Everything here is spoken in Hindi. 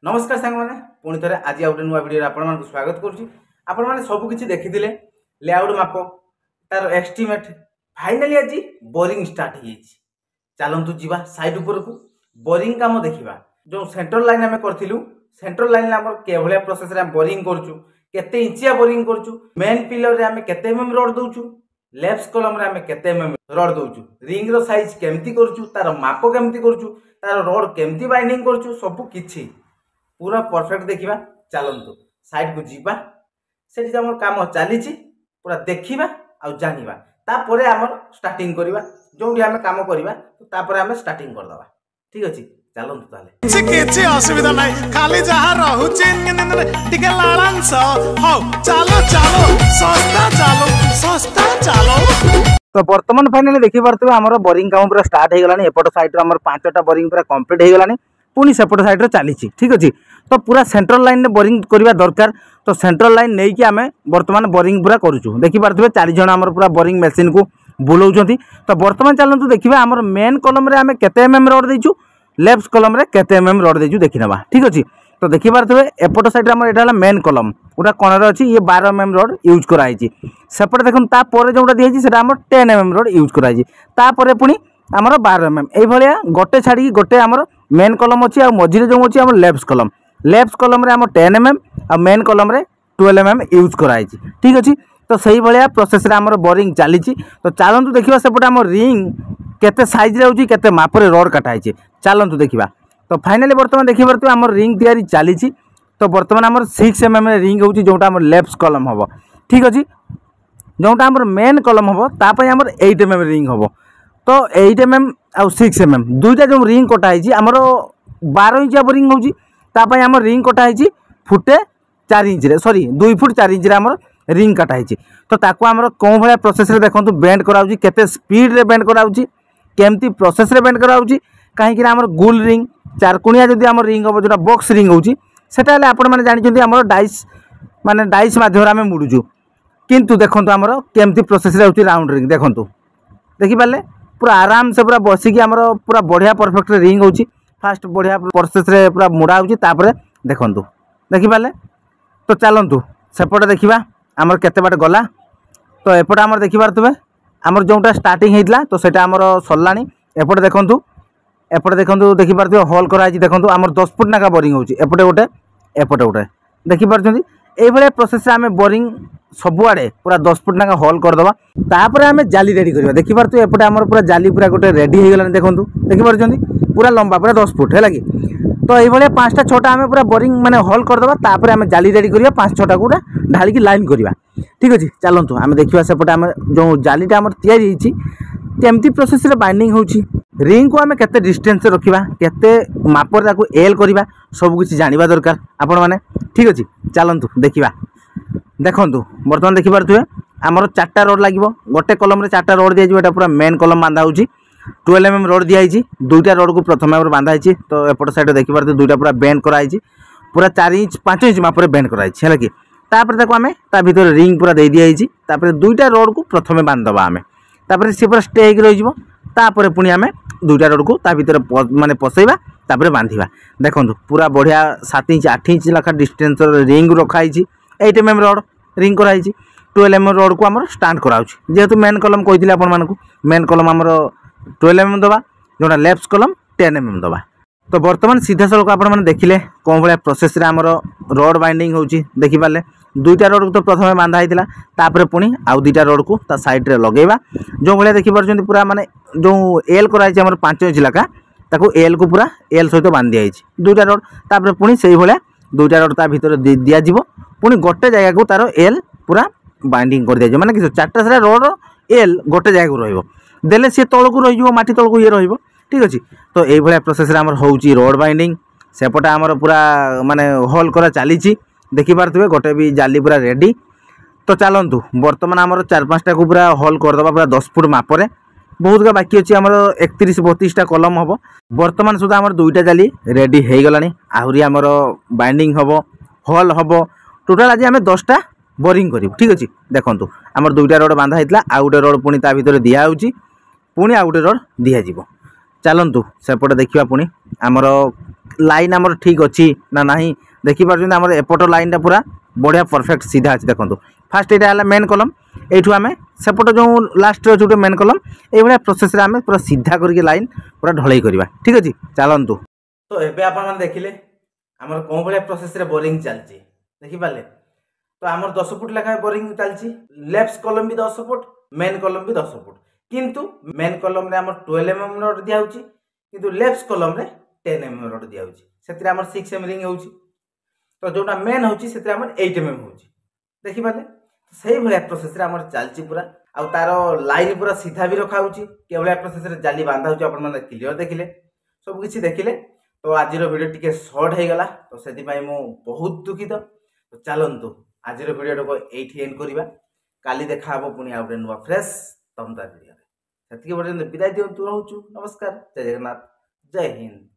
नमस्कार सांग मैंने पुणी थे आज आउ नुआ वीडियो आपको स्वागत करुँच सबकि देखी लेआउट माप तार एस्टिमेट फाइनाली आज बोरिंग स्टार्ट हो चलतु जीवा साइड उपर को बोरिंग काम देखा जो सेंट्रल लाइन आम करूँ सेंट्रल लाइन आम के प्रोसेस बोरिंग करुँ केते इंचिया बोरिंग करुँ मेन पिलर आम केते एमएम रड दौचु लेफ्ट कलम आम केते एमएम रड दौचु रिंग रो साइज केमती करुँ तार माप केमती करुँ तार रड केमती बाइंडिंग करुँ सब किछि पूरा परफेक्ट देखा चलतु साइड को जीवा से काम चली पूरा देखा आ जाना तापर आम स्टार्टिंग करवा जो आम काम करवा तापर आम स्टार्टिंग करदे ठीक अच्छे चलतु ताले किछि असुविधा नाही खाली जहा रहूची टिके लालांस हो चलो चलो सस्ता चलो तो बर्तमान फाइनली देखि पारथबे हमर बोरिंग काम पूरा स्टार्ट हो गलानी एपट साइड रो हमर 5टा बोरिंग पूरा कंप्लीट हो गलानी पुणी सेपट साइड चली ठीक अच्छे तो पूरा सेंट्रल लाइन में बोरिंग करवा दरकार तो सेंट्रल लाइन नहीं कि आम बर्तमान बोरिंग पूरा करूँ देखिपे 4 जन आम पूरा बोरिंग मेसीन को बुलाऊँ तो बर्तमान चलतु देखिए आम मेन कलम आम केते एमएम रड देचु लेफ्ट कलम केते एमएम रड देचु देखी ना ठीक अच्छे तो देखिपे एपट साइड आम यहाँ मेन कलम गोटा कणर अच्छी ये 12 एमएम रड यूज कराई सेपटे देखो तापर जोटा दिखाई 10 एमएम रड यूज कराई पुणी आमर 12 एमएम ये गोटे छाड़ी गोटे आमर मेन कलम अच्छी मझे जो अच्छी आम लेफ्ट कलम आम 10 एमएम आ मेन कलम 12 एमएम यूज कराई ठीक अच्छे तो सही भाया प्रोसेस आमर बोरिंग चली तो चलतु देखा सेपटे आम रिंग केते साइज रे केते मापर रड कटाई चलतु देखा तो फाइनाली बर्तमान देखिए आम रिंग तैयारी चली तो बर्तमान आम 6 एमएम रिंग हो जोटा आम लेफ्ट कलम हम ठीक अच्छे जोटा आम मेन कलम हम तापाई आम 8 एमएम रिंग हम तो 8 एमएम आ 6 एमएम दुईटा जो रिंग कटाई आमर 12 इंचिया बोरिंग होपाई आम रिंग कटाई फुटे 4 इंच सॉरी 2 फुट 4 इंच आम रिंग कटाई तो ताको आमर कौन भाया प्रोसेस देखो बेंड कराऊँ केते स्पीड रे बेंड कराऊँ केमती प्रोसेस रे बेंड कराऊँ कहीं आमर गोल रिंग 4 कोणिया जदि आम रिंग हम जो बॉक्स रिंग होटा आपण मैंने जानते आम डाइस माने डाइस माध्यम आम मुड़ुचु किंतु देखो आमर केमती प्रोसेस रे होची राउंड रिंग देखो देखिपारे पूरा आराम से पूरा बसिकी आमर पूरा बढ़िया परफेक्ट रिंग होची फास्ट बढ़िया प्रोसेस रे पूरा मुड़ा होची तापरे देखंतु देखिपारे तो चलतु सेपटे देखा आमर केते बाट गला तो एपटे आमर देखिपारथबे आमर जोटा स्टार्टिंग होइतला तो सेटा आमर सरलानी एपटे देखंतु देखिपारथबे होल कराई देखंतु आमर 10 फुट नाका बोरिंग होची एपटे गोटे देखिपारछंती एई भले प्रोसेस आम बोरिंग सबुआड़े पूरा 10 फुट नाका होल करदबा तापर आम जाली रेडी करबा देखिपारथु एपटे आमर पूरा जाली पूरा गोटे रेडी हो गलानी देखंतु देखिपारछंती पूरा लंबा पूरा 10 फुट है कि तो ये 5टा 6टा आम पूरा बोरिंग माने होल करदबा तापर आम जाली रेडी करिया 5-6टा को ढालिकी लाइन करवा ठीक अच्छे चलतु आम देखा सेपटे आम जो जालीटा आम तैयारी केमती प्रोसेस रे बाइंडिंग होची रिंग को आम केते डिस्टेंस रखिबा केते मापर ताको एल करवा सब किछि जानिबा दरकार आपण माने ठीक अच्छे चलतु देखा देखंतु बर्तमान देखिपारथुए आमर 4टा रड लागिवो गोटे कलम रे 4टा रड दिया एटा पूरा मेन कलम बांधा होची 12 एमएम रड दिया 2टा रड को प्रथम बांधा तो एपट साइड देखिपारथु 2टा पूरा बेंड कराई पूरा 4 इंच 5 इंच मापर बेंड कराई है कि तापर देखो आम ता भीतर रिंग पूरा दे दिया तापर 2टा रड को प्रथम बांधवा आम तापर सी पूरा स्टे होकर रही पुणी आम 2टा रड को ता भीतर माने पसैबा तापर बांधिबा देखो पूरा बढ़िया 7 इंच 8 इंच लखा डिस्टेंस रिंग रखाई 8 एमएम रड रिंग कराई 12 एमएम रड को आम स्टांड कराऊँ जेहेतु मेन कलम कही आपण मेन कलम आमर 12 एमएम दबा जोटा लेफ्ट कलम 10 एमएम दबा तो बर्तमान सीधा सड़क आपने देखिले कौन भाया प्रोसेस रे आमर रड बाइंडिंग होची देखिपारे 2टा रड को तो प्रथम बांधा होता तापर पुणी आउ 2टा रड को ता साइड रे लगेबा जो भाया देखिपार पूरा माने जो एल कराई आमर 5 इंच लका ताको एल को पूरा एल सहित बांधि दिया 2टा रड तापर पुणी से भाया 2टा रड ता भीतर दिया जिवो पुणी गोटे जगह को तार एल पूरा बाइंडिंग कर दिया माने कि 4टा सारा रड एल गोटे जगह को रहिबो देले सी तलक रही माटी तलक ये रही ठीक अच्छे तो ये प्रोसेस आमर होची रोड बाइंडिंग सेपटे आमर पूरा माने होल करा चली देखिपारे गोटे भी जाली पूरा रेडी तो चलतु बर्तमान आमर 4-5टा को पूरा होल करदबा पूरा 10 फुट मापरे बहुत का बाकी अच्छी आमर 31-32टा कलम हम बर्तमान सुधा आमर 2टा जाली रेडी हो गलानी आहरी आमर बाइंडिंग हम होल हम टोटाल आज आम 10टा बोरिंग करूँ ठीक अच्छे देखो आमर 2टा रड बांधा होता आउ गोटे रड पुणी ता भीतर दिया पुणी आउ गोटे रड दिज्व चलतु सेपटे देखा पुणी आमर लाइन आमर ठीक अच्छी ना नहीं देखिपार आम एपट लाइन पूरा बढ़िया परफेक्ट सीधा अच्छी देखो फास्ट यहाँ है मेन कलम यू आम सेपट जो लास्ट अच्छे मेन कलम ये प्रोसेस आम पूरा सीधा करके लाइन पूरा ढलई करवा ठीक अच्छे चलतु। तो ये आप देखिले आमर कौन भाया प्रोसेस बोरिंग चलती देखिपारे तो आमर 10 फुट लेखा बोरिंग चलती लेफ्ट कलम भी 10 फुट मेन कलम भी 10 फुट किंतु मेन कलम रे आमर 12 mm रड दिया होची किंतु लेफ्ट कलम रे 10 mm रड दिया होची सेतिर आमर 6 mm रिंग होची तो जोटा मेन होची सेतिर आमर 8 mm होची देखि पाले सही भले प्रोसेस रे आमर चलची पूरा आ तार लाइन पूरा सीधा भी रखा होची केवल प्रोसेस रे जाली बांधा होची अपन माने क्लियर देखिले सब किछि देखिले तो आज वीडियो टिके शॉर्ट हो गला तो सेति पई मु बहुत दुखित तो चलंतु आज वीडियो को एठी एंड करबा काली देखा हबो पुनी आ नुआ फ्रेश तमदार वीडियो से विदाय दिंतु रहूँ नमस्कार जय जगन्नाथ जय हिंद।